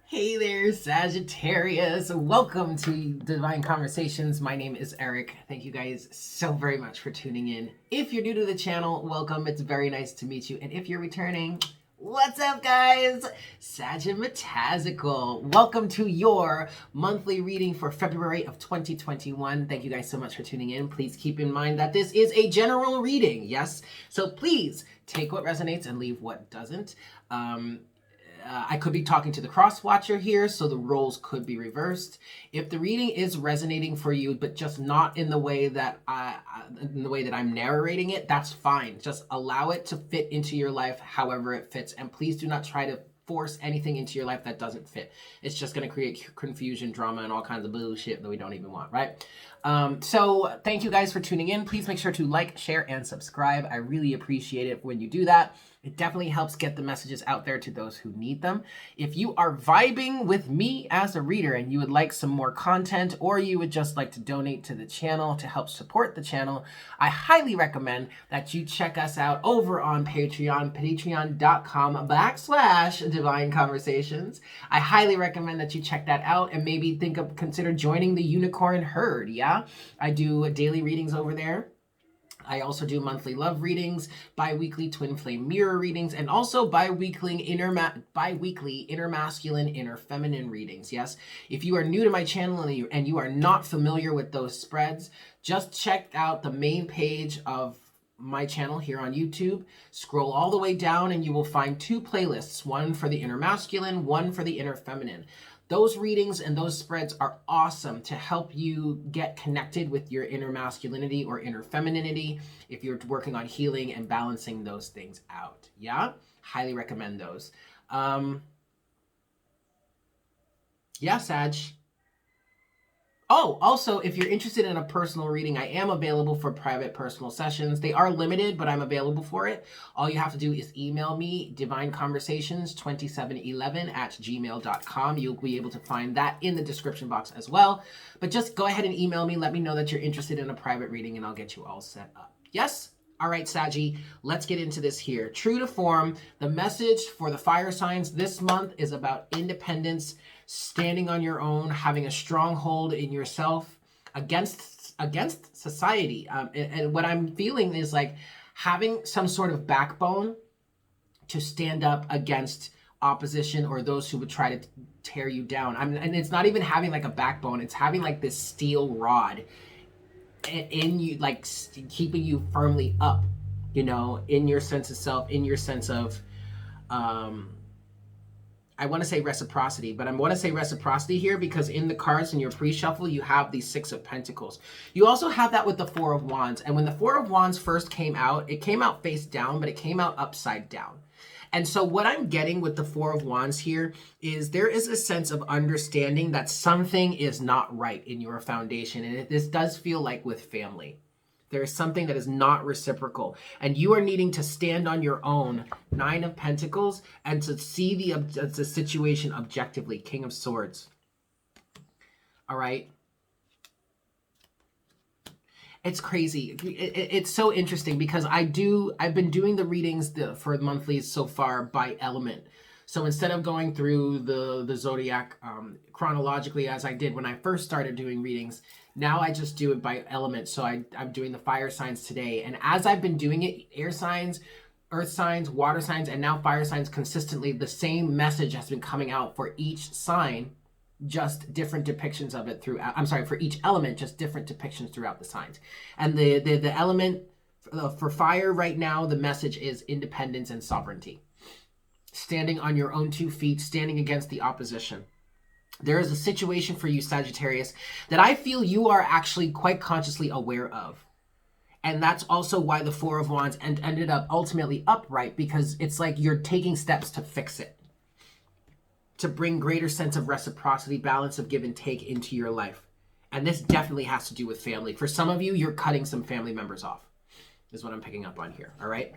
Hey there, Sagittarius. Welcome to Divine Conversations. My name is Eric. Thank you guys so very much for tuning in. If you're new to the channel, welcome. It's very nice to meet you. And if you're returning, what's up, guys? Sagimatazical. Welcome to your monthly reading for February of 2021. Thank you guys so much for tuning in. Please keep in mind that this is a general reading, yes? So please take what resonates and leave what doesn't. I could be talking to the cross watcher here, so the roles could be reversed. If the reading is resonating for you, but just not in the way that I'm narrating it, that's fine. Just allow it to fit into your life however it fits, and please do not try to force anything into your life that doesn't fit. It's just going to create confusion, drama, and all kinds of bullshit that we don't even want, right? So thank you guys for tuning in. Please make sure to like, share, and subscribe. I really appreciate it when you do that. It definitely helps get the messages out there to those who need them. If you are vibing with me as a reader and you would like some more content, or you would just like to donate to the channel to help support the channel, I highly recommend that you check us out over on Patreon, patreon.com/Divine Conversations. I highly recommend that you check that out and maybe consider joining the unicorn herd, yeah? I do daily readings over there. I also do monthly love readings, bi-weekly twin flame mirror readings, and also bi-weekly inner masculine, inner feminine readings. Yes, if you are new to my channel and you are not familiar with those spreads, just check out the main page of my channel here on YouTube. Scroll all the way down and you will find two playlists, one for the inner masculine, one for the inner feminine. Those readings and those spreads are awesome to help you get connected with your inner masculinity or inner femininity if you're working on healing and balancing those things out. Yeah? Highly recommend those. Yeah, Sag. Oh, also, if you're interested in a personal reading, I am available for private personal sessions. They are limited, but I'm available for it. All you have to do is email me, divineconversations2711@gmail.com. You'll be able to find that in the description box as well. But just go ahead and email me. Let me know that you're interested in a private reading, and I'll get you all set up. Yes? All right, Saggy, let's get into this here. True to form, the message for the fire signs this month is about independence, standing on your own, having a stronghold in yourself against society. And what I'm feeling is like having some sort of backbone to stand up against opposition or those who would try to tear you down. And it's not even having like a backbone. It's having like this steel rod in you, like keeping you firmly up, you know, in your sense of self, in your sense of, I want to say reciprocity, but I want to say reciprocity here because in the cards in your pre-shuffle, you have the Six of Pentacles. You also have that with the Four of Wands. And when the Four of Wands first came out, it came out face down, but it came out upside down. And so what I'm getting with the Four of Wands here is there is a sense of understanding that something is not right in your foundation. And this does feel like with family. There is something that is not reciprocal. And you are needing to stand on your own, Nine of Pentacles, and to see the situation objectively, King of Swords. All right? It's crazy. It's so interesting because I've been doing the readings for monthlies so far by element. So instead of going through the zodiac chronologically as I did when I first started doing readings, now I just do it by element. So I'm doing the fire signs today. And as I've been doing it, air signs, earth signs, water signs, and now fire signs consistently, the same message has been coming out for each sign, just different depictions of it throughout. I'm sorry, for each element, just different depictions throughout the signs. And the element for fire right now, the message is independence and sovereignty. Standing on your own 2 feet, standing against the opposition. There is a situation for you, Sagittarius, that I feel you are actually quite consciously aware of. And that's also why the Four of Wands ended up ultimately upright, because it's like you're taking steps to fix it. To bring greater sense of reciprocity, balance of give and take into your life. And this definitely has to do with family. For some of you, you're cutting some family members off, is what I'm picking up on here, all right?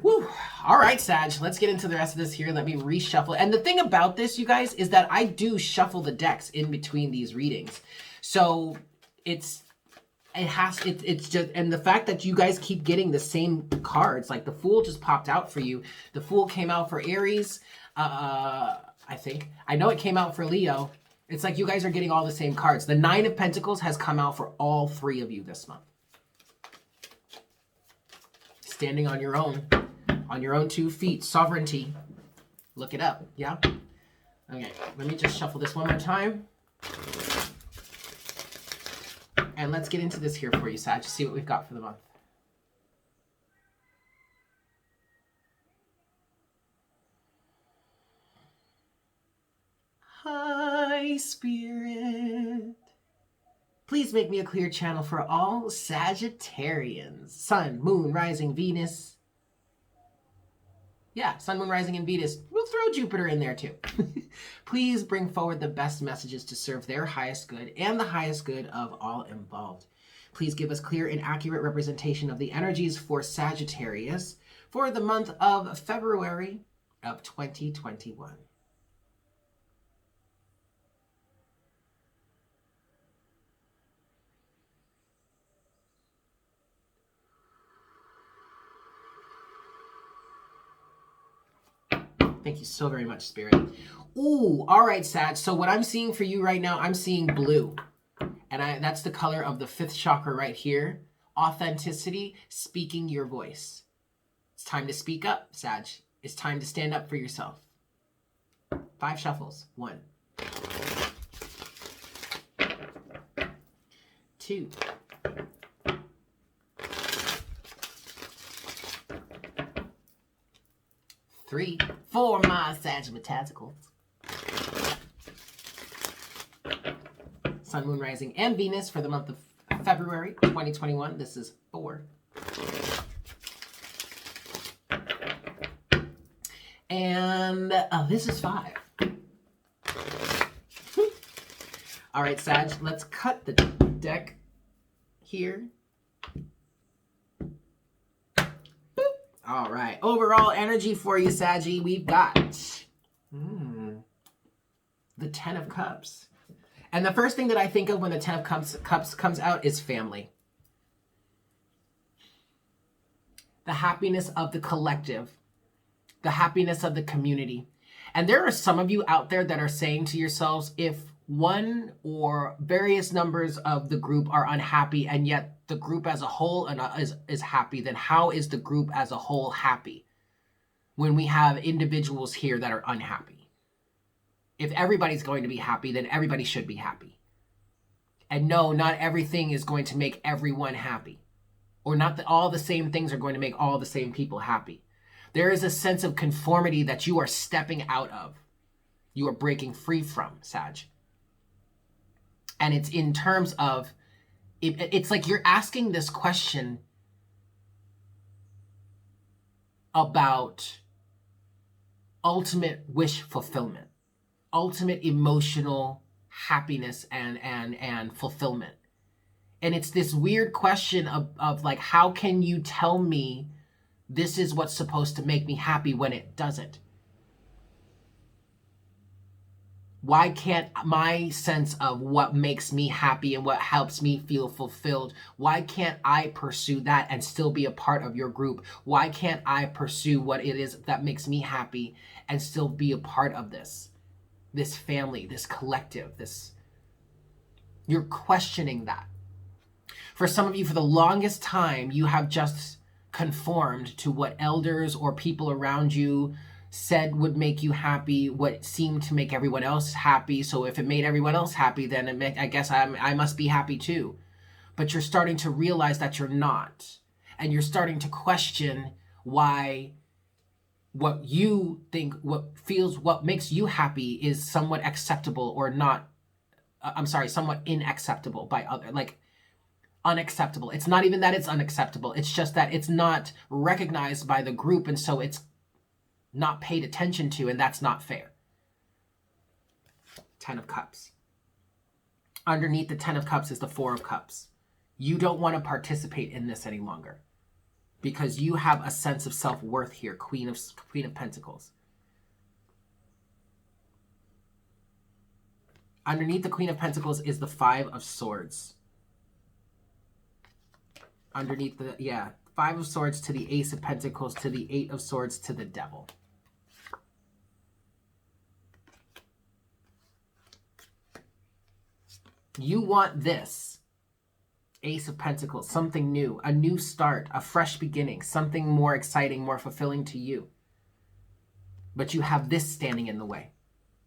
Whew. All right, Sag, let's get into the rest of this here. Let me reshuffle. And the thing about this, you guys, is that I do shuffle the decks in between these readings. So it's just, and the fact that you guys keep getting the same cards, like the Fool just popped out for you. The Fool came out for Aries. I think. I know it came out for Leo. It's like you guys are getting all the same cards. The Nine of Pentacles has come out for all three of you this month. Standing on your own 2 feet. Sovereignty. Look it up. Yeah? Okay, let me just shuffle this one more time. And let's get into this here for you, Sag. See what we've got for the month. Hi, Spirit. Please make me a clear channel for all Sagittarians. Sun, Moon, Rising, Venus. Yeah, Sun, Moon, Rising, and Venus. We'll throw Jupiter in there too. Please bring forward the best messages to serve their highest good and the highest good of all involved. Please give us clear and accurate representation of the energies for Sagittarius for the month of February of 2021. Thank you so very much, Spirit. Ooh, all right, Sag. So what I'm seeing for you right now, I'm seeing blue. And that's the color of the 5th chakra right here. Authenticity, speaking your voice. It's time to speak up, Sag. It's time to stand up for yourself. 5 shuffles. 1. 2. 3, 4, my Sagittarians. Sun, Moon, Rising, and Venus for the month of February 2021. This is 4. And this is 5. All right, Sag, let's cut the deck here. All right, overall energy for you, Saggy, we've got the 10 of Cups. And the first thing that I think of when the 10 of Cups comes out is family. The happiness of the collective. The happiness of the community. And there are some of you out there that are saying to yourselves, if one or various numbers of the group are unhappy and yet the group as a whole is happy, then how is the group as a whole happy when we have individuals here that are unhappy? If everybody's going to be happy, then everybody should be happy. And no, not everything is going to make everyone happy. Or not that all the same things are going to make all the same people happy. There is a sense of conformity that you are stepping out of. You are breaking free from, Sag. And it's in terms of, it's like you're asking this question about ultimate wish fulfillment, ultimate emotional happiness and fulfillment. And it's this weird question of like, how can you tell me this is what's supposed to make me happy when it doesn't? Why can't my sense of what makes me happy and what helps me feel fulfilled, why can't I pursue that and still be a part of your group? Why can't I pursue what it is that makes me happy and still be a part of this family, this collective, you're questioning that. For some of you, for the longest time, you have just conformed to what elders or people around you said would make you happy, what seemed to make everyone else happy. So if it made everyone else happy, then I guess I must be happy too. But you're starting to realize that you're not. And you're starting to question why what you think, what makes you happy is somewhat acceptable or not, somewhat unacceptable by other, like unacceptable. It's not even that it's unacceptable. It's just that it's not recognized by the group. And so it's not paid attention to, and that's not fair. 10 of Cups. Underneath the 10 of Cups is the 4 of Cups. You don't want to participate in this any longer because you have a sense of self-worth here, Queen of Pentacles. Underneath the Queen of Pentacles is the 5 of Swords. Underneath 5 of Swords to the Ace of Pentacles to the 8 of Swords to the Devil. You want this. Ace of Pentacles, something new, a new start, a fresh beginning, something more exciting, more fulfilling to you. But you have this standing in the way.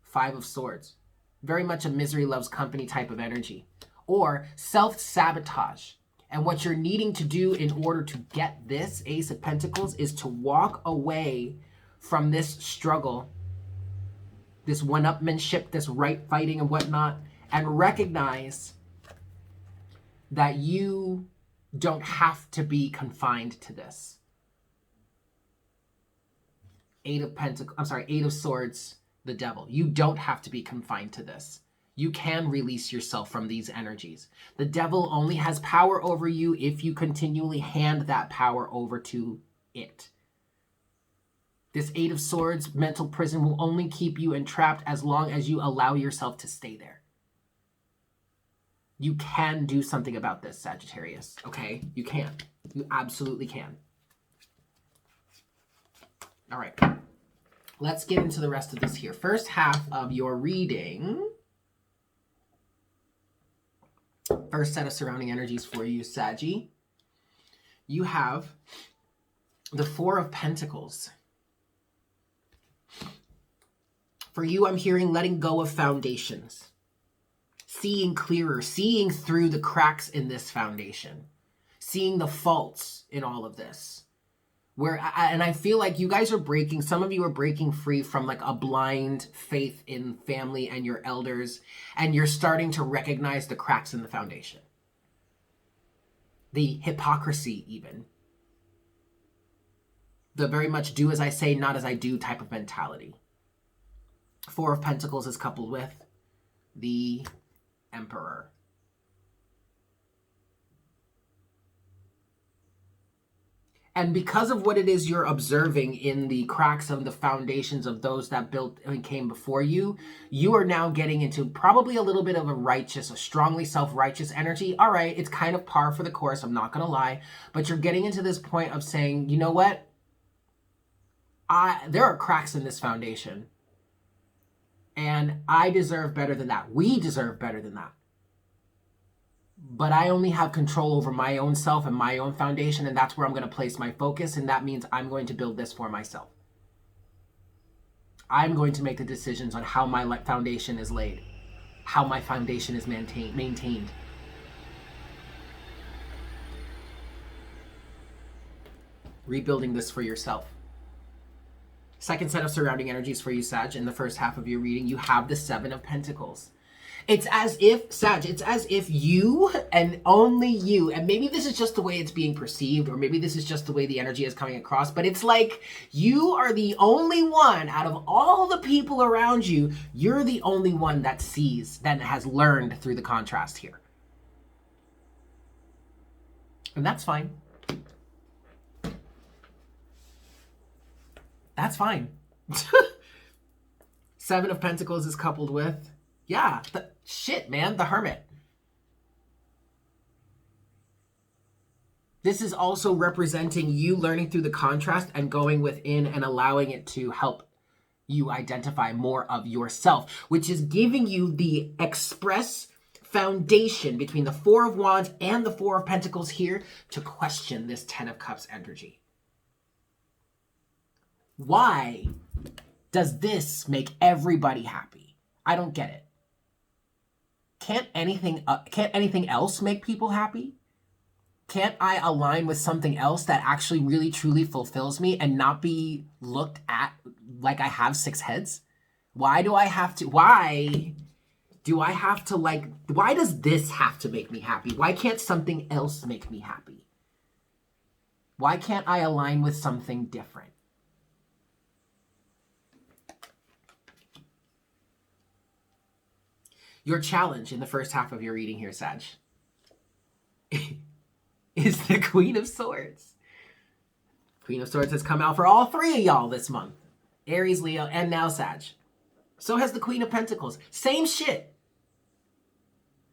Five of Swords. Very much a misery loves company type of energy. Or self-sabotage. And what you're needing to do in order to get this Ace of Pentacles is to walk away from this struggle, this one-upmanship, this right fighting and whatnot, and recognize that you don't have to be confined to this. Eight of Swords, the Devil. You don't have to be confined to this. You can release yourself from these energies. The devil only has power over you if you continually hand that power over to it. This Eight of Swords mental prison will only keep you entrapped as long as you allow yourself to stay there. You can do something about this, Sagittarius, okay? You can. You absolutely can. All right. Let's get into the rest of this here. First half of your reading. First set of surrounding energies for you, Saggy. You have the Four of Pentacles. For you, I'm hearing letting go of foundations. Seeing clearer, seeing through the cracks in this foundation. Seeing the faults in all of this. And I feel like you guys are breaking, some of you are breaking free from like a blind faith in family and your elders, and you're starting to recognize the cracks in the foundation. The hypocrisy even. The very much do as I say, not as I do type of mentality. Four of Pentacles is coupled with the Emperor. And because of what it is you're observing in the cracks of the foundations of those that built and came before you, you are now getting into probably a little bit of a strongly self-righteous energy. All right, it's kind of par for the course, I'm not going to lie. But you're getting into this point of saying, you know what? There are cracks in this foundation. And I deserve better than that. We deserve better than that. But I only have control over my own self and my own foundation, and that's where I'm going to place my focus, and that means I'm going to build this for myself. I'm going to make the decisions on how my foundation is laid, how my foundation is maintained. Rebuilding this for yourself. Second set of surrounding energies for you, Sag. In the first half of your reading, you have the Seven of Pentacles. It's as if, Sag, it's as if you and only you, and maybe this is just the way it's being perceived, or maybe this is just the way the energy is coming across, but it's like you are the only one out of all the people around you, you're the only one that sees, that has learned through the contrast here. And that's fine. That's fine. Seven of Pentacles is coupled with, yeah, shit, man, the Hermit. This is also representing you learning through the contrast and going within and allowing it to help you identify more of yourself, which is giving you the express foundation between the Four of Wands and the Four of Pentacles here to question this Ten of Cups energy. Why does this make everybody happy? I don't get it. Can't anything else make people happy? Can't I align with something else that actually really truly fulfills me and not be looked at like I have six heads? Why does this have to make me happy? Why can't something else make me happy? Why can't I align with something different? Your challenge in the first half of your reading here, Sag, is the Queen of Swords. Queen of Swords has come out for all three of y'all this month. Aries, Leo, and now Sag. So has the Queen of Pentacles. Same shit.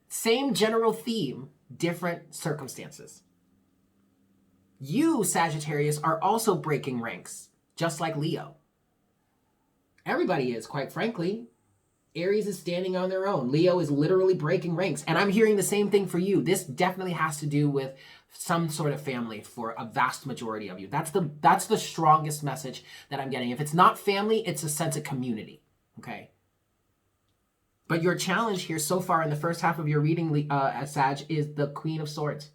Same general theme, different circumstances. You, Sagittarius, are also breaking ranks, just like Leo. Everybody is, quite frankly. Aries is standing on their own. Leo is literally breaking ranks. And I'm hearing the same thing for you. This definitely has to do with some sort of family for a vast majority of you. That's the strongest message that I'm getting. If it's not family, it's a sense of community, okay? But your challenge here so far in the first half of your reading, Sag, is the Queen of Swords.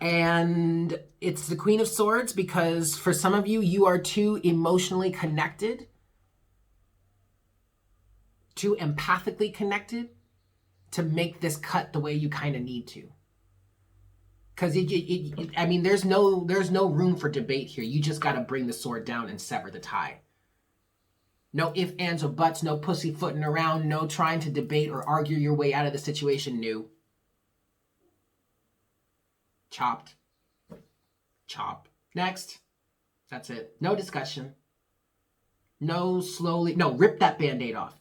And it's the Queen of Swords because for some of you, you are too emotionally connected, too empathically connected to make this cut the way you kind of need to. Because I mean, there's no room for debate here. You just got to bring the sword down and sever the tie. No ifs, ands, or buts, no pussyfooting around, no trying to debate or argue your way out of the situation. No. Chopped. Chop. Next. That's it. No discussion. No slowly. No, rip that Band-Aid off.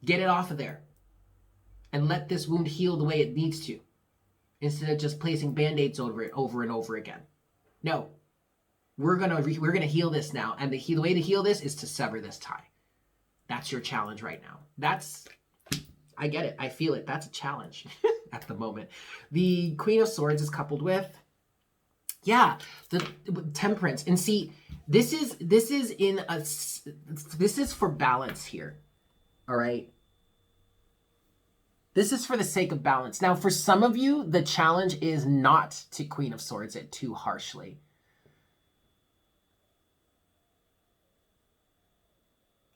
Get it off of there. And let this wound heal the way it needs to. Instead of just placing Band-Aids over it over and over again. No. We're gonna heal this now. And the way to heal this is to sever this tie. That's your challenge right now. I get it. I feel it. That's a challenge at the moment. The Queen of Swords is coupled with, the Temperance. And see, this is for balance here. All right. This is for the sake of balance. Now, for some of you, the challenge is not to Queen of Swords it too harshly.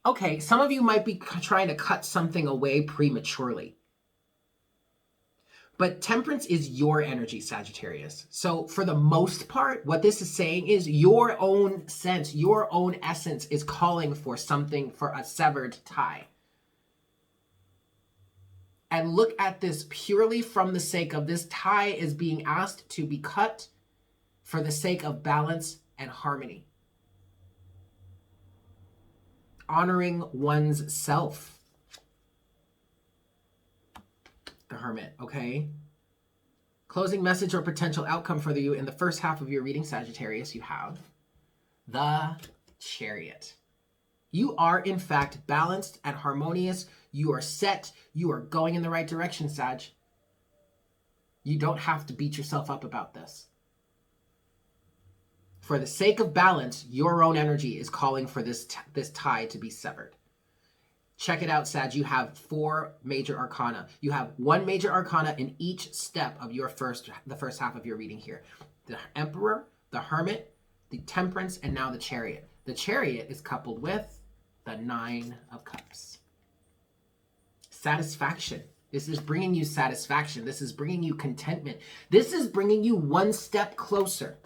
Okay, some of you might be trying to cut something away prematurely. But Temperance is your energy, Sagittarius. So for the most part, what this is saying is your own sense, your own essence is calling for something, for a severed tie. And look at this purely from the sake of this tie is being asked to be cut for the sake of balance and harmony. Honoring one's self. The Hermit, okay? Closing message or potential outcome for you in the first half of your reading, Sagittarius, you have the Chariot. You are, in fact, balanced and harmonious. You are set. You are going in the right direction, Sag. You don't have to beat yourself up about this. For the sake of balance, your own energy is calling for this tie to be severed. Check it out, Sag. You have 4 major arcana. You have 1 major arcana in each step of the first half of your reading here. The Emperor, the Hermit, the Temperance, and now the Chariot. The Chariot is coupled with the 9 of Cups. Satisfaction. This is bringing you satisfaction. This is bringing you contentment. This is bringing you one step closer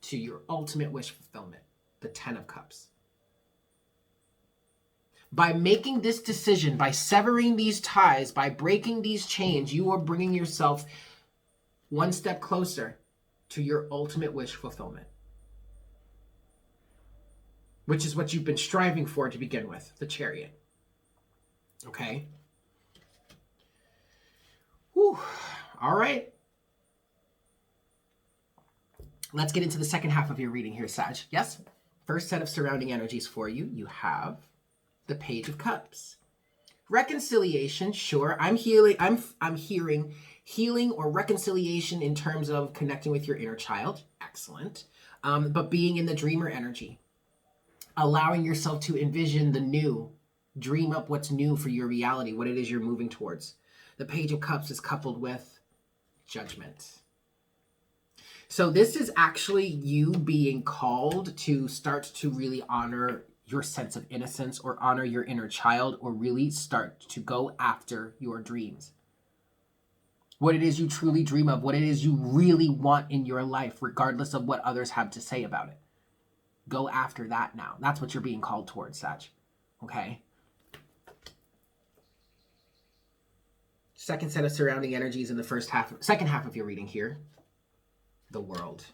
to your ultimate wish fulfillment, the 10 of Cups. By making this decision, by severing these ties, by breaking these chains, you are bringing yourself one step closer to your ultimate wish fulfillment, which is what you've been striving for to begin with, the Chariot. Okay? Whew. All right. Let's get into the second half of your reading here, Sag. Yes? First set of surrounding energies for you. You have the Page of Cups. Reconciliation, sure. I'm hearing healing or reconciliation in terms of connecting with your inner child. Excellent. But being in the dreamer energy. Allowing yourself to envision the new. Dream up what's new for your reality, what it is you're moving towards. The Page of Cups is coupled with Judgment. So this is actually you being called to start to really honor your sense of innocence or honor your inner child or really start to go after your dreams. What it is you truly dream of, what it is you really want in your life, regardless of what others have to say about it. Go after that now. That's what you're being called towards, Sag. Okay? Second set of surrounding energies in the second half of your reading here. The World.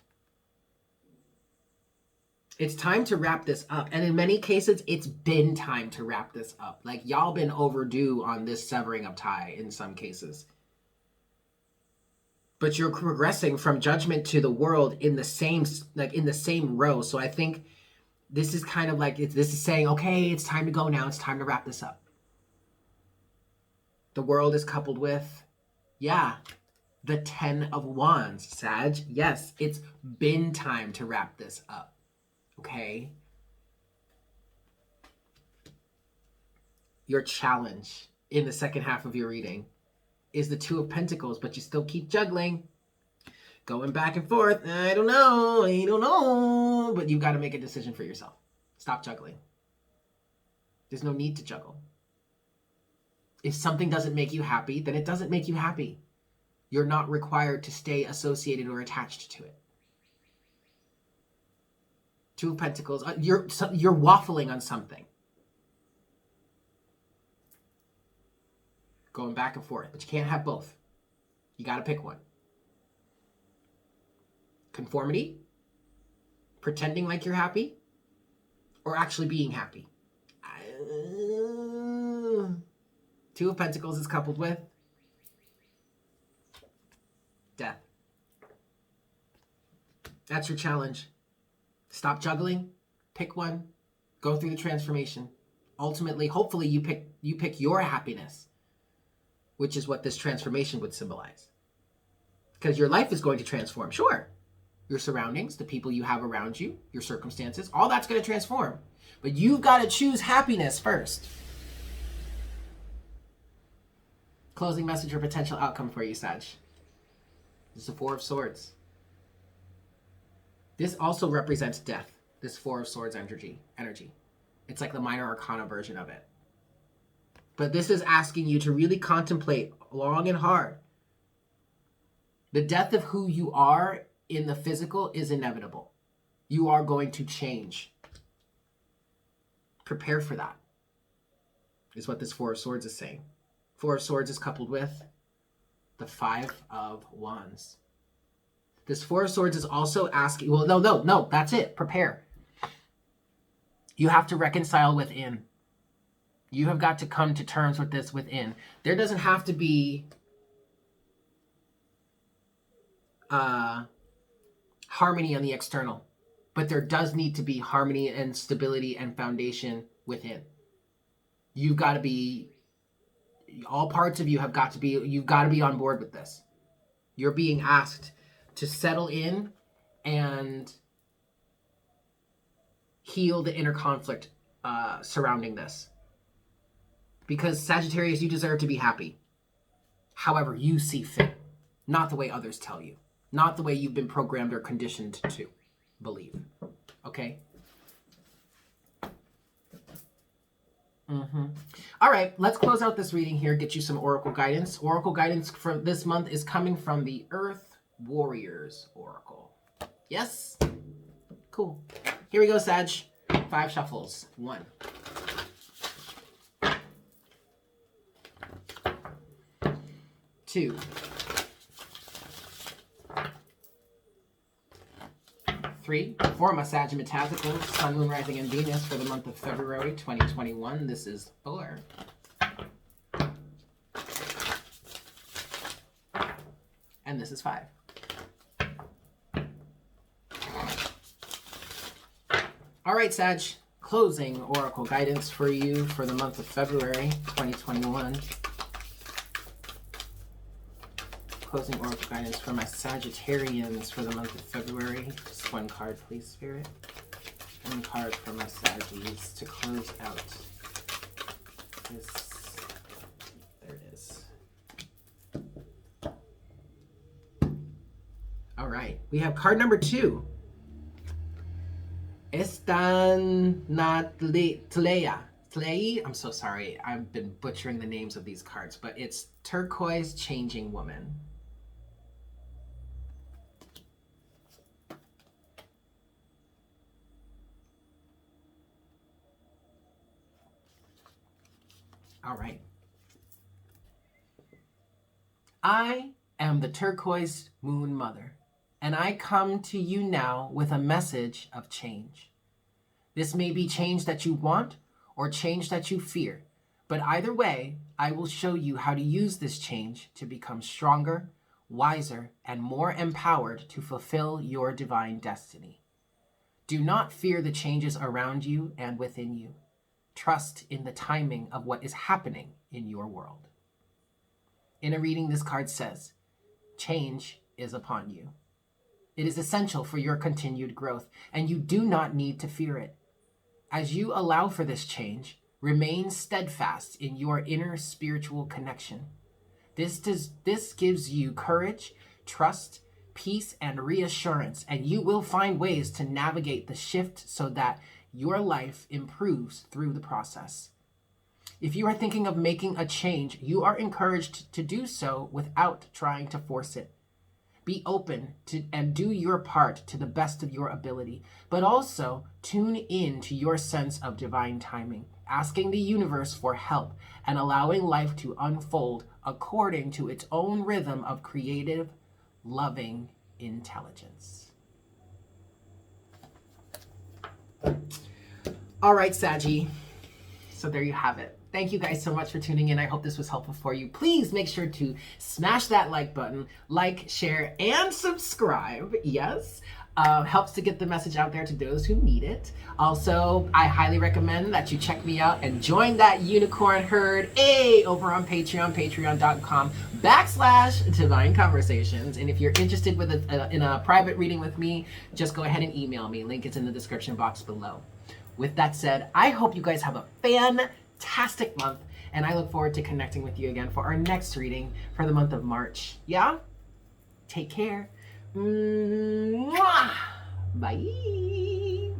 It's time to wrap this up. And in many cases, it's been time to wrap this up. Like, y'all been overdue on this severing of tie in some cases. But you're progressing from Judgment to the World in the same row. So I think this is kind of like, this is saying, okay, it's time to go now. It's time to wrap this up. The World is coupled with, yeah, the 10 of Wands, Sag. Yes, it's been time to wrap this up. Okay? Your challenge in the second half of your reading is the Two of Pentacles, but you still keep juggling. Going back and forth. I don't know. But you've got to make a decision for yourself. Stop juggling. There's no need to juggle. If something doesn't make you happy, then it doesn't make you happy. You're not required to stay associated or attached to it. Two of Pentacles. You're waffling on something. Going back and forth. But you can't have both. You got to pick one. Conformity, pretending like you're happy, or actually being happy. Two of Pentacles is coupled with death. That's your challenge. Stop juggling, pick one, go through the transformation. Ultimately, hopefully you pick your happiness, which is what this transformation would symbolize. Because your life is going to transform, sure. Your surroundings, the people you have around you, your circumstances, all that's going to transform. But you've got to choose happiness first. Closing message or potential outcome for you, Sag. This is the Four of Swords. This also represents death, this Four of Swords energy. It's like the minor arcana version of it. But this is asking you to really contemplate long and hard. The death of who you are in the physical is inevitable. You are going to change. Prepare for that, is what this Four of Swords is saying. Four of Swords is coupled with the Five of Wands. This Four of Swords is also asking, well, no, that's it. Prepare. You have to reconcile within. You have got to come to terms with this within. There doesn't have to be harmony on the external, but there does need to be harmony and stability and foundation within. You've got to be, all parts of you have got to be, you've got to be on board with this. You're being asked to settle in and heal the inner conflict surrounding this. Because Sagittarius, you deserve to be happy. However you see fit, not the way others tell you. Not the way you've been programmed or conditioned to believe. Okay? All right, let's close out this reading here, get you some oracle guidance. Oracle guidance for this month is coming from the Earth Warriors Oracle. Yes? Cool. Here we go, Sag. 5 shuffles. 1. 2. 3. For my Sagittarius, Sun, Moon, Rising, and Venus for the month of February 2021. This is 4. And this is 5. All right, Sag. Closing oracle guidance for you for the month of February 2021. Closing oracle guidance for my Sagittarians for the month of February. Just one card, please, Spirit. One card for my Saggies to close out this. There it is. All right. We have card number 2. Tlei. I'm so sorry. I've been butchering the names of these cards, but it's Turquoise Changing Woman. All right. I am the Turquoise Moon Mother, and I come to you now with a message of change. This may be change that you want or change that you fear, but either way, I will show you how to use this change to become stronger, wiser, and more empowered to fulfill your divine destiny. Do not fear the changes around you and within you. Trust in the timing of what is happening in your world. In a reading, this card says, change is upon you. It is essential for your continued growth, and you do not need to fear it. As you allow for this change, remain steadfast in your inner spiritual connection. This gives you courage, trust, peace, and reassurance, and you will find ways to navigate the shift so that your life improves through the process. If you are thinking of making a change, you are encouraged to do so without trying to force it. Be open to and do your part to the best of your ability, but also tune in to your sense of divine timing, asking the universe for help and allowing life to unfold according to its own rhythm of creative, loving intelligence. All right, Saggy. So there you have it. Thank you guys so much for tuning in. I hope this was helpful for you. Please make sure to smash that like button, like, share, and subscribe. Yes. Helps to get the message out there to those who need it. Also, I highly recommend that you check me out and join that unicorn herd over on Patreon, patreon.com/Divine Conversations. And if you're interested in a private reading with me, just go ahead and email me. Link is in the description box below. With that said, I hope you guys have a fantastic month, and I look forward to connecting with you again for our next reading for the month of March. Yeah? Take care. Mwah! Bye.